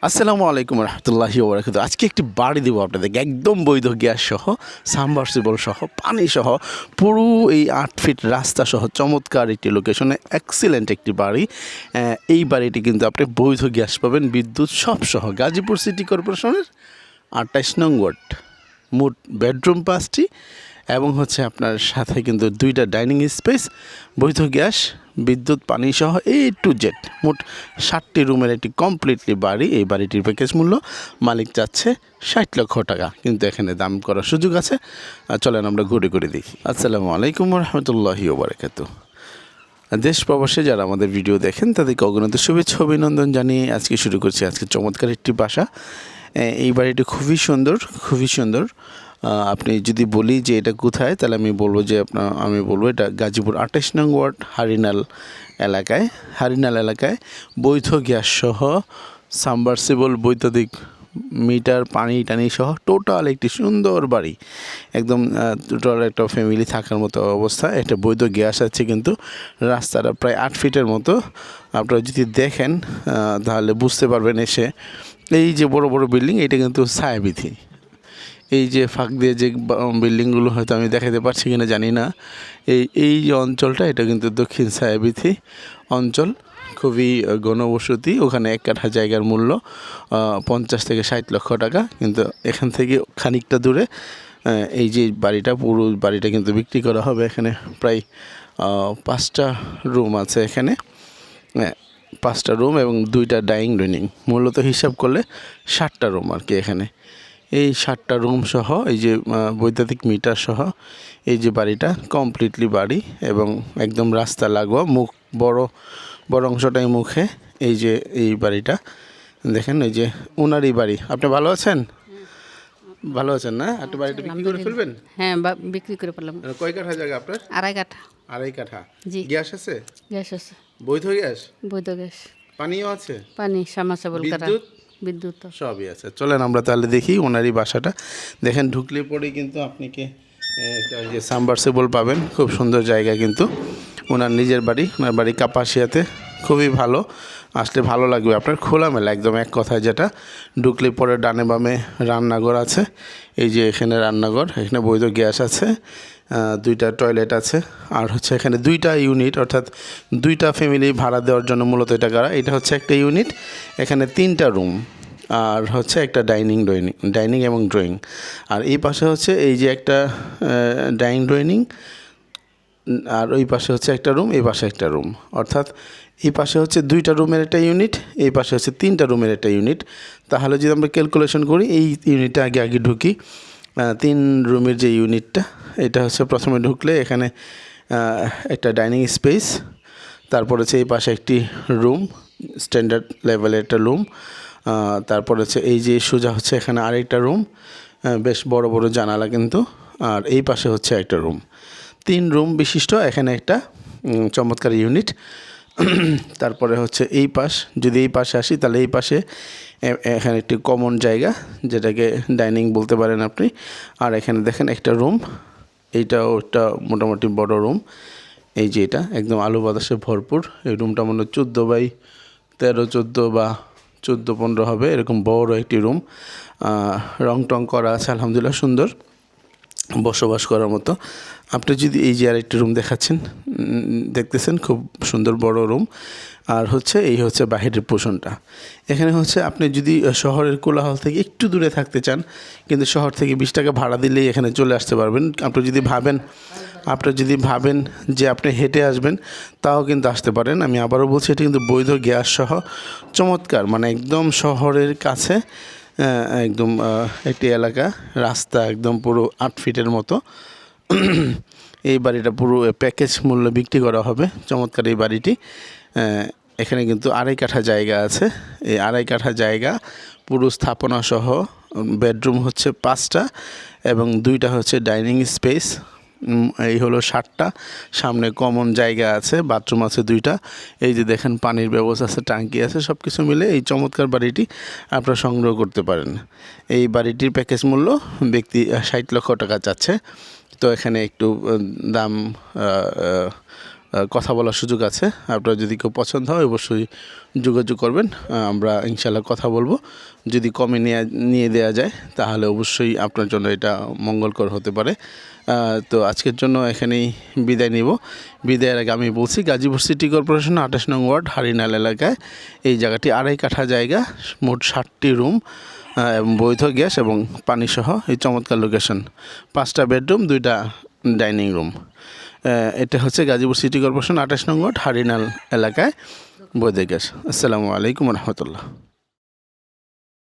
আসসালামু আলাইকুম রহমতুল্লাহি ওয়া বারাকাতুহু। আজকে একটি বাড়ি দেবো আপনাদেরকে, একদম বৈধ গ্যাস সহ, সাবমার্সিবল সহ, পানি সহ, পুরো এই 8 ফিট রাস্তা সহ চমৎকার একটি লোকেশনে এক্সিলেন্ট একটি বাড়ি। এই বাড়িটি কিন্তু আপনি বৈধ গ্যাস পাবেন, বিদ্যুৎ সব সহ। গাজীপুর সিটি কর্পোরেশনের 28 নং ওয়ার্ড। মোট বেডরুম 5টি এবং হচ্ছে আপনার সাথে কিন্তু 2টা ডাইনিং স্পেস, বৈধ গ্যাস, বিদ্যুৎ, পানি সহ A to Z মোট 60টি রুমের একটি কমপ্লিটলি বাড়ি। এই বাড়িটির প্যাকেজ মূল্য মালিক চাচ্ছে 60 লক্ষ টাকা, কিন্তু এখানে দাম করার সুযোগ আছে। চলেন আমরা ঘুরে ঘুরে দেখি। আসসালামু আলাইকুম রহমতুল্লাহি ওয়া বারাকাতুহু। দেশ প্রবাসে যারা আমাদের ভিডিও দেখেন তাদেরকে অগণিত শুভেচ্ছা অভিনন্দন জানিয়ে আজকে শুরু করছি আজকে চমৎকার একটি বাসা। এই বাড়িটি খুবই সুন্দর, খুবই সুন্দর। আপনি যদি বলি যে এটা কোথায়, তাহলে আমি বলবো এটা গাজীপুর 28 নং ওয়ার্ড হারিনাল এলাকায় বৈধ গ্যাস সহ, সাবমার্সিবল, বৈদ্যুতিক মিটার, পানি টানি সহ টোটাল একটি সুন্দর বাড়ি। একদম টোটাল একটা ফ্যামিলি থাকার মতো অবস্থা। একটা বৈধ গ্যাস আছে, কিন্তু রাস্তাটা প্রায় 8 ফিটের মতো। আপনারা যদি দেখেন তাহলে বুঝতে পারবেন এসে। এই যে বড় বড় বিল্ডিং, এটা কিন্তু ছায়াবিথি। এই যে ফাঁক দিয়ে যে বিল্ডিংগুলো হয়তো আমি দেখাতে পারছি কিনা জানি না, এই যে অঞ্চলটা, এটা কিন্তু দক্ষিণ ছায়াবিথি অঞ্চল, খুবই ঘনবসতি। ওখানে 1 কাঠা জায়গার মূল্য 50 থেকে 60 লক্ষ টাকা, কিন্তু এখান থেকে খানিকটা দূরে এই যে বাড়িটা, পুরো বাড়িটা কিন্তু বিক্রি করা হবে। এখানে প্রায় 5টা রুম আছে, এখানে 5টা রুম এবং 2টা ডাইনিং। মূলত হিসাব করলে 60টা রুম আর কি। এখানে এই 60টা রুম সহ, এই যে বৈদ্যুতিক মিটার সহ এই যে বাড়িটা কমপ্লিটলি বাড়ি, এবং একদম রাস্তা লাগোয়া, মুখ বড় অংশটাই মুখে। এই যে এই বাড়িটা দেখেন, এই যে ওনারই বাড়ি। আপনি ভালো আছেন? ভালো আছেন না? আপনি বাড়িটা বিক্রি করে ফেলবেন? হ্যাঁ, বিক্রি করে ফেললাম। কয় কাঠা জায়গা আপনার? 2.5 কাঠা। 2.5 কাঠা। জি। গ্যাস আছে? গ্যাস আছে। বৈধ গ্যাস? বৈধ গ্যাস। পানিও আছে? পানি, সাবমার্সিবল করা, বিদ্যুৎ? বিদ্যুৎ সবই আছে। চলেন আমরা তাহলে দেখি ওনারই বাসাটা। দেখেন, ঢুকলে পরেই কিন্তু আপনাকে একটা যে সাবমার্সিবল পাবেন। খুব সুন্দর জায়গা, কিন্তু ওনার নিজের বাড়ি। ওনার বাড়ি কাপাসিয়াতে, খুবই ভালো। আসলে ভালো লাগবে আপনার, খোলামেলা একদম, এক কথায় যেটা। ঢুকলে পরে ডানে বামে রান্নাঘর আছে। এই যে এখানে রান্নাঘর, এখানে বৈধ গ্যাস আছে, 2টা টয়লেট আছে, আর হচ্ছে এখানে 2টা ইউনিট, অর্থাৎ 2টা ফ্যামিলি ভাড়া দেওয়ার জন্য মূলত এটা করা। এটা হচ্ছে একটা ইউনিট, এখানে 3টা রুম, আর হচ্ছে একটা ডাইনিং এবং ড্রয়িং। আর এই পাশে হচ্ছে এই যে একটা ড্রয়িং, আর ওই পাশে হচ্ছে একটা রুম, এই পাশে একটা রুম। অর্থাৎ এই পাশে হচ্ছে 2টা রুমের একটা ইউনিট, এই পাশে হচ্ছে 3টা রুমের একটা ইউনিট। তাহলে যদি আমরা ক্যালকুলেশন করি, এই ইউনিটটা আগে ঢুকি। 3 রুমের যে ইউনিটটা, এটা হচ্ছে প্রথমে ঢুকলে এখানে একটা ডাইনিং স্পেস, তারপর হচ্ছে এই পাশে একটি রুম, স্ট্যান্ডার্ড লেভেলের একটা রুম। তারপর হচ্ছে এই যে সোজা হচ্ছে এখানে আরেকটা রুম, বেশ বড় বড় জানালা কিন্তু। আর এই পাশে হচ্ছে একটা রুম। 3 রুম বিশিষ্ট এখানে একটা চমৎকার ইউনিট। তারপরে হচ্ছে এই পাশ, যদি এই পাশে আসি, তাহলে এই পাশে এখানে একটি কমন জায়গা, যেটাকে ডাইনিং বলতে পারেন আপনি। আর এখানে দেখেন একটা রুম, এইটাও একটা মোটামুটি বড় রুম। এই যে এটা একদম আলো বাতাসে ভরপুর। এই রুমটা মনে হয় 14x13, 14 বা 14-15 হবে, এরকম বড় একটি রুম। রং টং করা আছে, আলহামদুলিল্লাহ, সুন্দর, বসবাস করার মতো। আপনি যদি এই যে আরেকটি রুম দেখতেছেন, খুব সুন্দর বড় রুম। আর হচ্ছে এই হচ্ছে বাহিরের পোষণটা। এখানে হচ্ছে আপনি যদি শহরের কোলাহল থেকে একটু দূরে থাকতে চান, কিন্তু শহর থেকে 20 টাকা ভাড়া দিলেই এখানে চলে আসতে পারবেন। আপনি যদি ভাবেন যে আপনি হেঁটে আসবেন, তাও কিন্তু আসতে পারেন। আমি আবারও বলছি, এটা কিন্তু বৈধ গ্যাস সহ চমৎকার, মানে একদম শহরের কাছে একদম একটি এলাকা, রাস্তা একদম পুরো 8 ফিটের মতো। এই বাড়িটা পুরো প্যাকেজ মূল্য বিক্রি করা হবে। চমৎকার এই বাড়িটি। এখানে কিন্তু 2.5 কাঠা জায়গা আছে। এই 2.5 কাঠা জায়গা পুরো স্থাপনা সহ, বেডরুম হচ্ছে 5টা এবং 2টা হচ্ছে ডাইনিং স্পেস। এই হলো 60টা। সামনে কমন জায়গা আছে, বাথরুম আছে 2টা। এই যে দেখেন, পানির ব্যবস্থা আছে, টাঙ্কি আছে, সব কিছু মিলে এই চমৎকার বাড়িটি আপনারা সংগ্রহ করতে পারেন। এই বাড়িটির প্যাকেজ মূল্য ব্যক্তি 60 লক্ষ টাকা চাচ্ছে। তো এখানে একটু দাম কথা বলার সুযোগ আছে। আপনার যদি কেউ পছন্দ হয় অবশ্যই যোগাযোগ করবেন, আমরা ইনশাল্লাহ কথা বলবো। যদি কমে নিয়ে দেওয়া যায় তাহলে অবশ্যই আপনার জন্য এটা মঙ্গলকর হতে পারে। তো আজকের জন্য এখানেই বিদায় নিব। বিদায়ের আগে আমি বলছি গাজীপুর সিটি কর্পোরেশন 28 নং ওয়ার্ড হারিনাল এলাকায় এই জায়গাটি 2.5 কাঠা জায়গা, মোট 60টি রুম এবং বৈধ গ্যাস এবং পানিসহ এই চমৎকার লোকেশন। 5টা বেডরুম, 2টা ডাইনিং রুম। এটা হচ্ছে গাজীপুর সিটি কর্পোরেশন 28 নং ওয়ার্ড হারিনাল এলাকায় বৈধ গ্যাস। আসসালামু আলাইকুম রহমতুল্লাহ।